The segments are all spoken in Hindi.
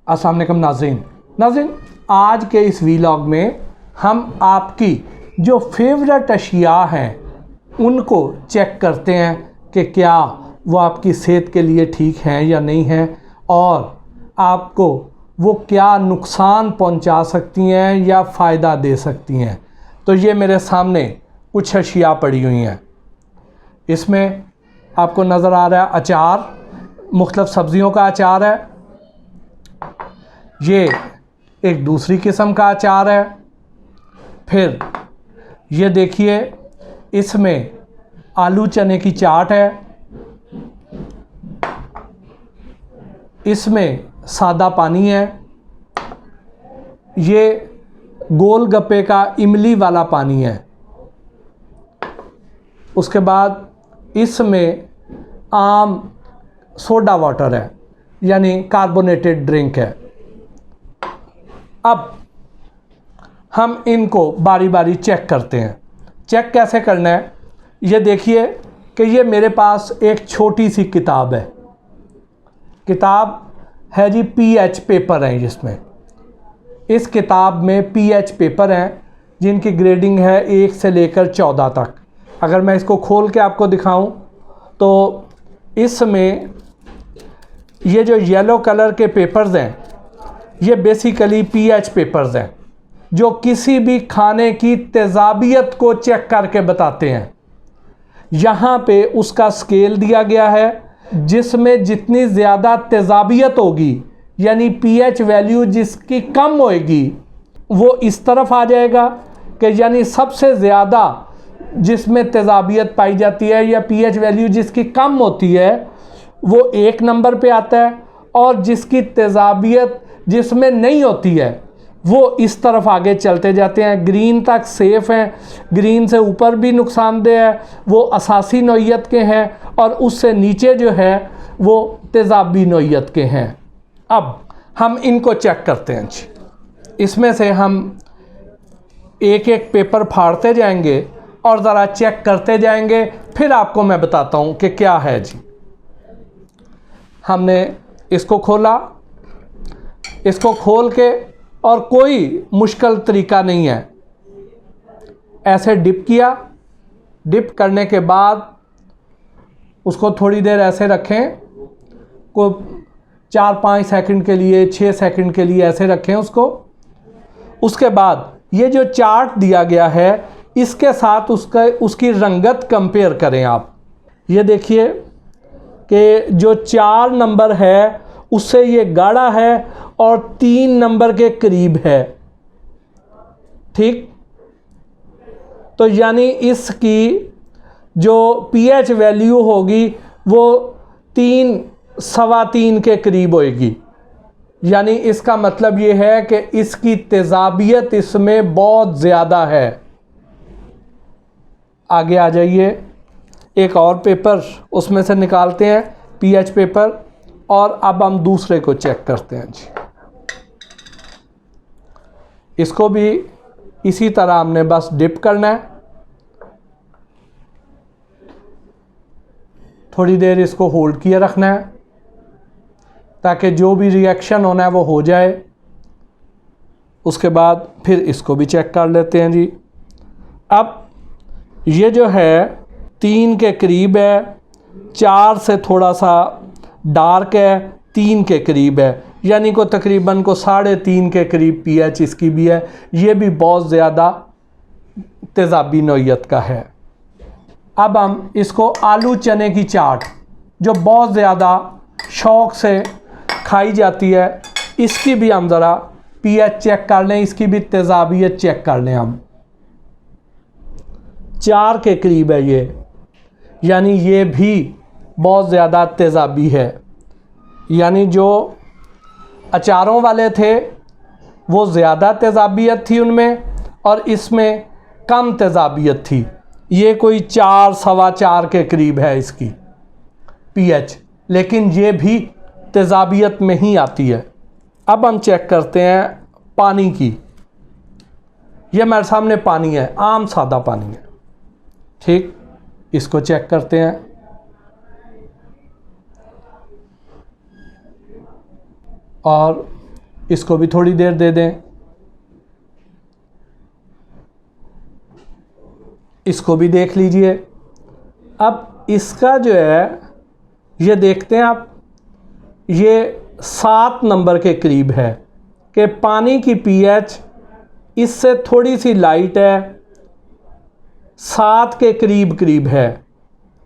अस्सलाम वालेकुम नाज़रीन, आज के इस वीलॉग में हम आपकी जो फेवरेट अशिया हैं उनको चेक करते हैं कि क्या वो आपकी सेहत के लिए ठीक हैं या नहीं हैं और आपको वो क्या नुकसान पहुंचा सकती हैं या फ़ायदा दे सकती हैं। तो ये मेरे सामने कुछ अशिया पड़ी हुई हैं। इसमें आपको नज़र आ रहा है अचार, मुख्तलिफ़ सब्ज़ियों का अचार है। ये एक दूसरी किस्म का अचार है। फिर ये देखिए, इसमें आलू चने की चाट है। इसमें सादा पानी है। ये गोलगप्पे का इमली वाला पानी है। उसके बाद इसमें आम सोडा वाटर है, यानी कार्बोनेटेड ड्रिंक है। अब हम इनको बारी बारी चेक करते हैं। चेक कैसे करना है, ये देखिए कि ये मेरे पास एक छोटी सी किताब है। किताब है जी पीएच पेपर हैं जिसमें। इस किताब में पीएच पेपर हैं जिनकी ग्रेडिंग है 1 से लेकर 14 तक। अगर मैं इसको खोल के आपको दिखाऊं तो इसमें ये जो येलो कलर के पेपर्स हैं ये बेसिकली पीएच पेपर्स हैं जो किसी भी खाने की तेज़ाबियत को चेक करके बताते हैं। यहाँ पे उसका स्केल दिया गया है जिसमें जितनी ज़्यादा तेज़ाबियत होगी यानी पीएच वैल्यू जिसकी कम होएगी वो इस तरफ आ जाएगा कि यानी सबसे ज़्यादा जिसमें तेज़ाबियत पाई जाती है या पीएच वैल्यू जिसकी कम होती है वो 1 नंबर पे आता है, और जिसकी तेज़ाबियत जिसमें नहीं होती है वो इस तरफ आगे चलते जाते हैं। ग्रीन तक सेफ़ हैं, ग्रीन से ऊपर भी नुकसानदेह है, वो असासी नौइयत के हैं, और उससे नीचे जो है वो तेज़ाबी नौइयत के हैं। अब हम इनको चेक करते हैं जी। इसमें से हम एक एक पेपर फाड़ते जाएंगे और ज़रा चेक करते जाएंगे, फिर आपको मैं बताता हूँ कि क्या है जी। हमने इसको खोला, इसको खोल के, और कोई मुश्किल तरीका नहीं है, ऐसे डिप किया। डिप करने के बाद उसको थोड़ी देर ऐसे रखें, को 4-5 सेकंड के लिए, 6 सेकंड के लिए ऐसे रखें उसको। उसके बाद ये जो चार्ट दिया गया है इसके साथ उसकी रंगत कंपेयर करें आप। ये देखिए कि जो 4 नंबर है उससे ये गाढ़ा है और 3 नंबर के करीब है, ठीक। तो यानी इसकी जो पीएच वैल्यू होगी वो 3, सवा 3 के करीब होएगी। यानी इसका मतलब ये है कि इसकी तेज़ाबियत इसमें बहुत ज़्यादा है। आगे आ जाइए, एक और पेपर उसमें से निकालते हैं, पीएच पेपर, और अब हम दूसरे को चेक करते हैं जी। इसको भी इसी तरह हमने बस डिप करना है। थोड़ी देर इसको होल्ड किए रखना है ताकि जो भी रिएक्शन होना है वो हो जाए। उसके बाद फिर इसको भी चेक कर लेते हैं जी। अब ये जो है 3 के करीब है, 4 से थोड़ा सा डार्क है, 3 के करीब है, यानी को तकरीबन को 3.5 के करीब पीएच इसकी भी है। ये भी बहुत ज़्यादा तेज़ाबी नौइयत का है। अब हम इसको आलू चने की चाट जो बहुत ज़्यादा शौक़ से खाई जाती है इसकी भी हम ज़रा पीएच चेक कर लें, इसकी भी तेज़ाबियत चेक कर लें हम। 4 के करीब है ये, यानी ये भी बहुत ज़्यादा तेज़ाबी है। यानी जो अचारों वाले थे वो ज़्यादा तेज़ाबियत थी उनमें, और इसमें कम तेज़ाबियत थी। ये कोई 4, सवा 4 के करीब है इसकी पीएच, लेकिन ये भी तेज़ाबियत में ही आती है। अब हम चेक करते हैं पानी की। ये मेरे सामने पानी है, आम सादा पानी है, ठीक। इसको चेक करते हैं। और इसको भी थोड़ी देर दे दें, इसको भी देख लीजिए। अब इसका जो है ये देखते हैं आप, ये 7 नंबर के करीब है कि पानी की पीएच इससे थोड़ी सी लाइट है, 7 के करीब करीब है।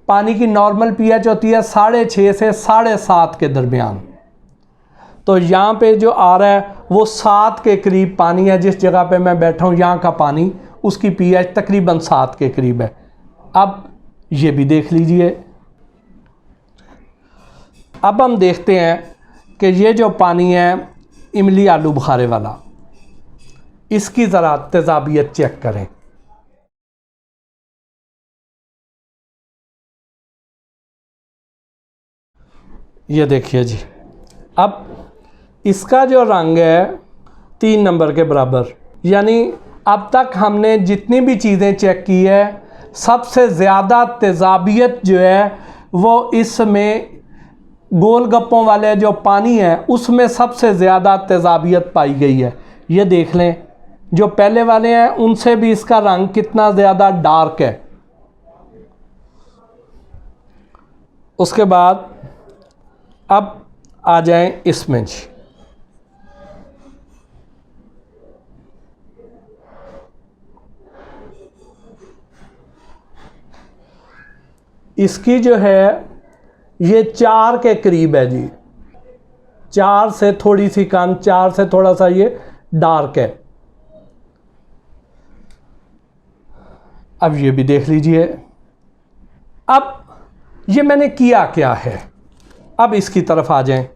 पानी की नॉर्मल पीएच होती है 6.5 से 7.5 के दरमियान। तो यहाँ पे जो आ रहा है वो 7 के करीब पानी है। जिस जगह पे मैं बैठा हूँ यहाँ का पानी, उसकी पीएच तकरीबन 7 के करीब है। अब ये भी देख लीजिए। अब हम देखते हैं कि ये जो पानी है इमली आलू बुखारे वाला, इसकी ज़रा तेज़ाबियत चेक करें। ये देखिए जी, अब इसका जो रंग है 3 नंबर के बराबर, यानी अब तक हमने जितनी भी चीज़ें चेक की है सबसे ज़्यादा तेज़ाबियत जो है वो इसमें गोलगप्पों वाले जो पानी है उसमें सबसे ज़्यादा तेज़ाबियत पाई गई है। ये देख लें, जो पहले वाले हैं उनसे भी इसका रंग कितना ज़्यादा डार्क है। उसके बाद अब आ जाएं इसमें जी, इसकी जो है ये 4 के करीब है जी, 4 से थोड़ी सी कम, 4 से थोड़ा सा ये डार्क है। अब ये भी देख लीजिए। अब ये मैंने किया क्या है, अब इसकी तरफ आ जाएं।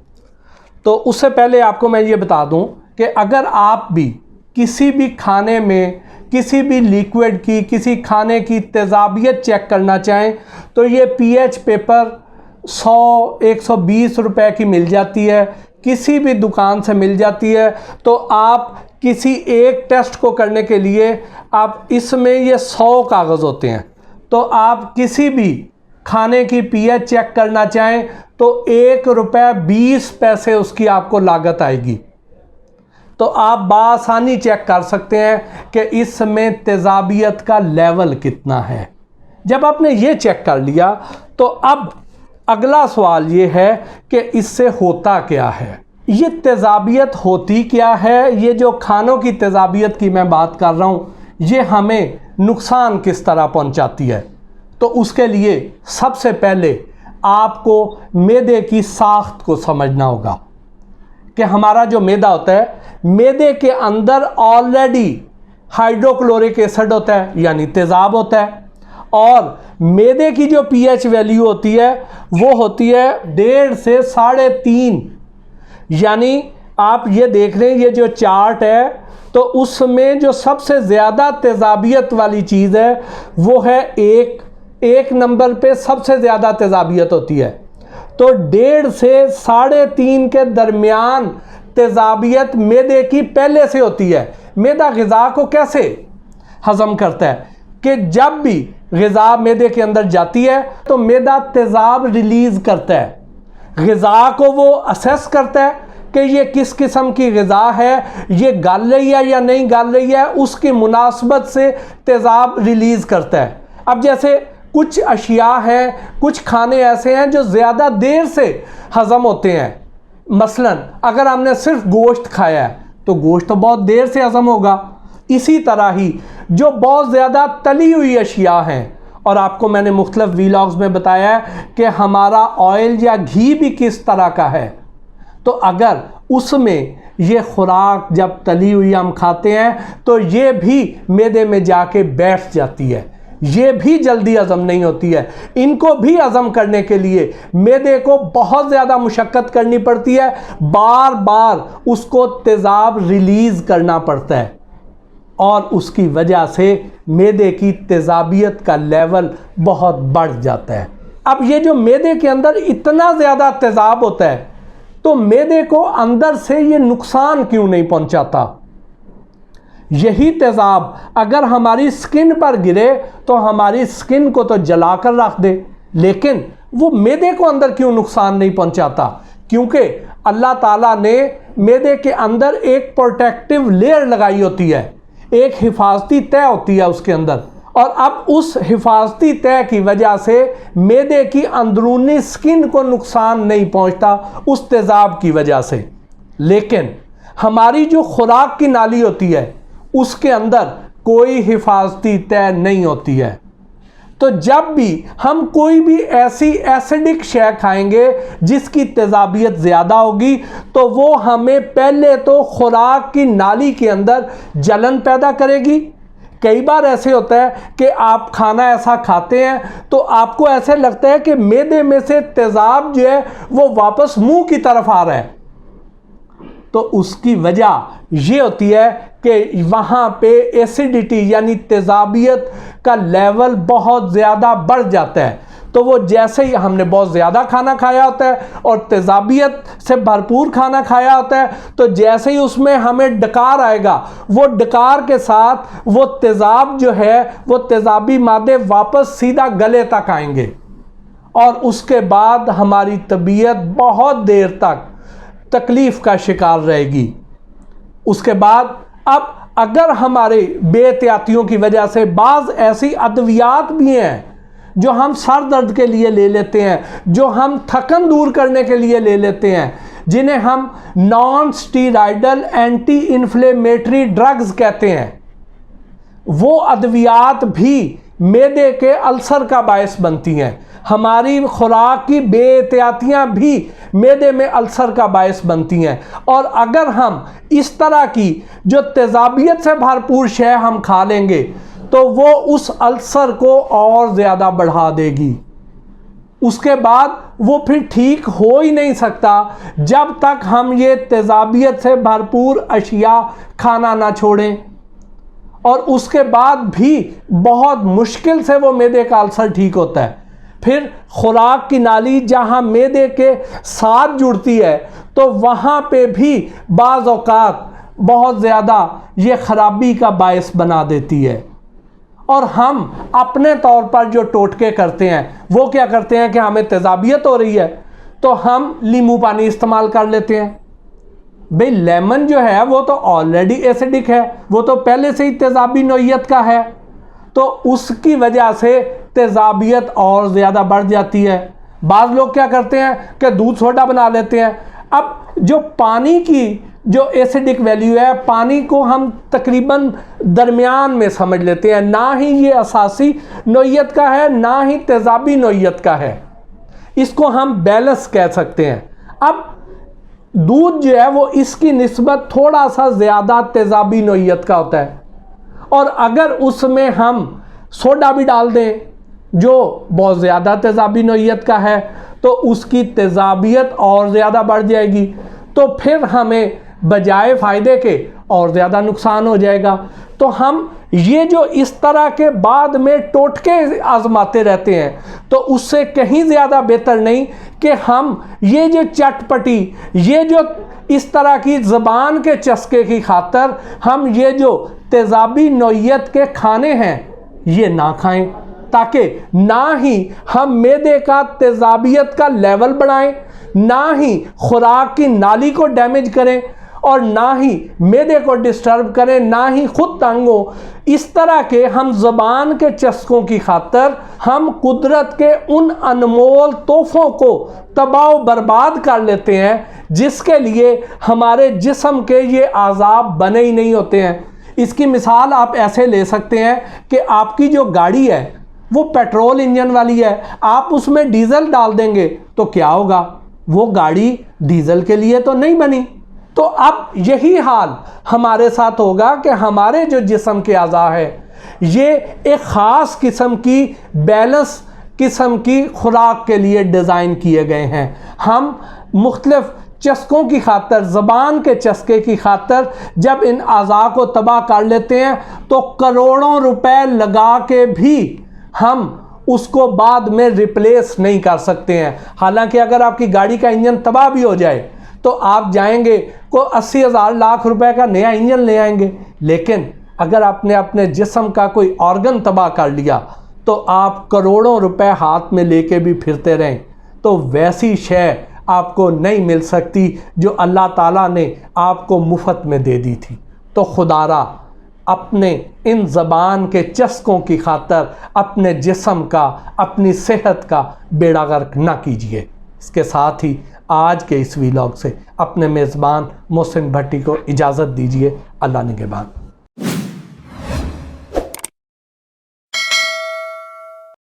तो उससे पहले आपको मैं ये बता दूं कि अगर आप भी किसी भी खाने में किसी भी लिक्विड की, किसी खाने की तेज़ाबियत चेक करना चाहें तो ये पीएच पेपर 100-120 रुपए की मिल जाती है, किसी भी दुकान से मिल जाती है। तो आप किसी एक टेस्ट को करने के लिए आप इसमें ये 100 कागज़ होते हैं, तो आप किसी भी खाने की पीएच चेक करना चाहें तो ₹1.20 उसकी आपको लागत आएगी। तो आप बासानी चेक कर सकते हैं कि इसमें तेज़ाबियत का लेवल कितना है। जब आपने ये चेक कर लिया तो अब अगला सवाल ये है कि इससे होता क्या है, ये तेज़ाबियत होती क्या है। ये जो खानों की तेज़ाबियत की मैं बात कर रहा हूँ, ये हमें नुकसान किस तरह पहुँचाती है। तो उसके लिए सबसे पहले आपको मैदे की साख्त को समझना होगा कि हमारा जो मैदा होता है, मैदे के अंदर ऑलरेडी हाइड्रोक्लोरिक एसिड होता है यानी तेज़ाब होता है, और मैदे की जो पीएच वैल्यू होती है वो होती है 1.5 से 3.5। यानी आप ये देख रहे हैं, ये जो चार्ट है तो उसमें जो सबसे ज़्यादा तेज़ाबियत वाली चीज़ है वो है एक नंबर पे सबसे ज़्यादा तेज़ाबियत होती है। तो 1.5 से 3.5 के दरमियान तेज़ाबियत मैदे की पहले से होती है। मैदा ग़िज़ा को कैसे हज़म करता है कि जब भी ग़िज़ा मैदे के अंदर जाती है तो मैदा तेज़ाब रिलीज़ करता है, ग़िज़ा को वो असेस करता है कि ये किस किस्म की ग़िज़ा है, ये गल रही है या नहीं गल रही है, उसकी मुनासबत से तेज़ाब रिलीज़ करता है। अब जैसे कुछ अशिया हैं, कुछ खाने ऐसे हैं जो ज़्यादा देर से हज़म होते हैं। मसलन अगर हमने सिर्फ गोश्त खाया है तो गोश्त तो बहुत देर से हज़म होगा। इसी तरह ही जो बहुत ज़्यादा तली हुई अशिया हैं, और आपको मैंने मुख्तलिफ वीलॉग्स में बताया है कि हमारा ऑयल या घी भी किस तरह का है। तो अगर उसमें ये खुराक जब तली हुई हम खाते हैं तो ये भी मैदे में जाके बैठ जाती है, ये भी जल्दी हज़म नहीं होती है। इनको भी हज़म करने के लिए मैदे को बहुत ज़्यादा मुशक्क़त करनी पड़ती है, बार बार उसको तेज़ाब रिलीज़ करना पड़ता है, और उसकी वजह से मैदे की तेज़ाबियत का लेवल बहुत बढ़ जाता है। अब ये जो मैदे के अंदर इतना ज़्यादा तेज़ाब होता है तो मैदे को अंदर से ये नुकसान क्यों नहीं पहुंचाता। यही तेज़ाब अगर हमारी स्किन पर गिरे तो हमारी स्किन को तो जलाकर रख दे, लेकिन वो मैदे को अंदर क्यों नुकसान नहीं पहुंचाता? क्योंकि अल्लाह ताला ने मैदे के अंदर एक प्रोटेक्टिव लेयर लगाई होती है, एक हिफाजती तय होती है उसके अंदर, और अब उस हिफाजती तय की वजह से मैदे की अंदरूनी स्किन को नुकसान नहीं पहुंचता उस तेज़ाब की वजह से। लेकिन हमारी जो खुराक की नाली होती है उसके अंदर कोई हिफाजती तय नहीं होती है। तो जब भी हम कोई भी ऐसी एसिडिक शय खाएंगे जिसकी तेज़ाबियत ज़्यादा होगी तो वो हमें पहले तो खुराक की नाली के अंदर जलन पैदा करेगी। कई बार ऐसे होता है कि आप खाना ऐसा खाते हैं तो आपको ऐसे लगता है कि मैदे में से तेज़ाब जो है वो वापस मुंह की तरफ आ रहा है, तो उसकी वजह ये होती है कि वहाँ पे एसिडिटी यानी तेज़ाबियत का लेवल बहुत ज़्यादा बढ़ जाता है। तो वो जैसे ही हमने बहुत ज़्यादा खाना खाया होता है और तेज़ाबियत से भरपूर खाना खाया होता है, तो जैसे ही उसमें हमें डकार आएगा, वो डकार के साथ वो तेज़ाब जो है वो तेज़ाबी मादे वापस सीधा गले तक आएंगे और उसके बाद हमारी तबीयत बहुत देर तक तकलीफ़ का शिकार रहेगी। उसके बाद अब अगर हमारे बेहतियातियों की वजह से बाज़ ऐसी अद्वियात भी हैं जो हम सर दर्द के लिए ले लेते हैं, जो हम थकन दूर करने के लिए ले लेते हैं, जिन्हें हम non steroidal anti inflammatory drugs कहते हैं, वो अद्वियात भी मैदे के अल्सर का बायस बनती हैं। हमारी खुराक की बेहतियातियाँ भी मैदे में अल्सर का बायस बनती हैं। और अगर हम इस तरह की जो तेज़ाबियत से भरपूर शय हम खा लेंगे तो वो उस अल्सर को और ज़्यादा बढ़ा देगी। उसके बाद वो फिर ठीक हो ही नहीं सकता जब तक हम ये तेज़ाबियत से भरपूर अशिया खाना ना छोड़ें, और उसके बाद भी बहुत मुश्किल से वो मैदे का अल्सर ठीक होता है। फिर खुराक की नाली जहाँ मैदे के साथ जुड़ती है तो वहाँ पे भी बाज़ औक़ात बहुत ज़्यादा ये ख़राबी का बायस बना देती है। और हम अपने तौर पर जो टोटके करते हैं वो क्या करते हैं कि हमें तेज़ाबियत हो रही है तो हम नींबू पानी इस्तेमाल कर लेते हैं। भाई लेमन जो है वो तो ऑलरेडी एसिडिक है, वो तो पहले से ही तेज़ाबी नौइयत का है, तो उसकी वजह से तेज़ाबियत और ज़्यादा बढ़ जाती है। बाज़ लोग क्या करते हैं कि दूध सोडा बना लेते हैं। अब जो पानी की जो एसिडिक वैल्यू है, पानी को हम तकरीबन दरमियान में समझ लेते हैं, ना ही ये असासी नौइयत का है ना ही तेज़ाबी नौइयत का है, इसको हम बैलेंस कह सकते हैं। अब दूध जो है वो इसकी निस्बत थोड़ा सा ज़्यादा तेज़ाबी नौइयत का होता है, और अगर उसमें हम सोडा भी डाल दें जो बहुत ज़्यादा तेज़ाबी नौइयत का है तो उसकी तेज़ाबियत और ज़्यादा बढ़ जाएगी, तो फिर हमें बजाय फ़ायदे के और ज़्यादा नुकसान हो जाएगा। तो हम ये जो इस तरह के बाद में टोटके आजमाते रहते हैं तो उससे कहीं ज़्यादा बेहतर नहीं कि हम ये जो चटपटी, ये जो इस तरह की ज़बान के चस्के की खातर हम ये जो तेज़ाबी नौइयत के खाने हैं ये ना खाएं, ताकि ना ही हम मैदे का तेज़ाबियत का लेवल बढ़ाएं, ना ही खुराक की नाली को डैमेज करें और ना ही मैदे को डिस्टर्ब करें, ना ही खुद तंग हो। इस तरह के हम ज़बान के चस्कों की खातर हम कुदरत के उन अनमोल तोहफ़ों को तबाह बर्बाद कर लेते हैं जिसके लिए हमारे जिस्म के ये आज़ाब बने ही नहीं होते हैं। इसकी मिसाल आप ऐसे ले सकते हैं कि आपकी जो गाड़ी है वो पेट्रोल इंजन वाली है, आप उसमें डीज़ल डाल देंगे तो क्या होगा, वो गाड़ी डीज़ल के लिए तो नहीं बनी। तो अब यही हाल हमारे साथ होगा कि हमारे जो जिस्म के अज़ा है ये एक ख़ास किस्म की बैलेंस किस्म की खुराक के लिए डिज़ाइन किए गए हैं। हम मुख्तलिफ़ चस्कों की खातर, ज़बान के चस्के की खातर जब इन अज़ा को तबाह कर लेते हैं तो करोड़ों रुपए लगा के भी हम उसको बाद में रिप्लेस नहीं कर सकते हैं। हालांकि अगर आपकी गाड़ी का इंजन तबाह भी हो जाए तो आप जाएंगे को 80,000 लाख रुपए का नया इंजन ले आएंगे, लेकिन अगर आपने अपने जिस्म का कोई ऑर्गन तबाह कर लिया तो आप करोड़ों रुपए हाथ में लेके भी फिरते रहें। तो वैसी शय आपको नहीं मिल सकती जो अल्लाह ताला ने आपको मुफ्त में दे दी थी। तो खुदारा अपने इन ज़बान के चस्कों की खातर अपने जिस्म का, अपनी सेहत का बेड़ा गर्क ना कीजिए। इसके साथ ही आज के इस व्लॉग से अपने मेज़बान मोहसिन भट्टी को इजाज़त दीजिए। अल्लाह निगहबान।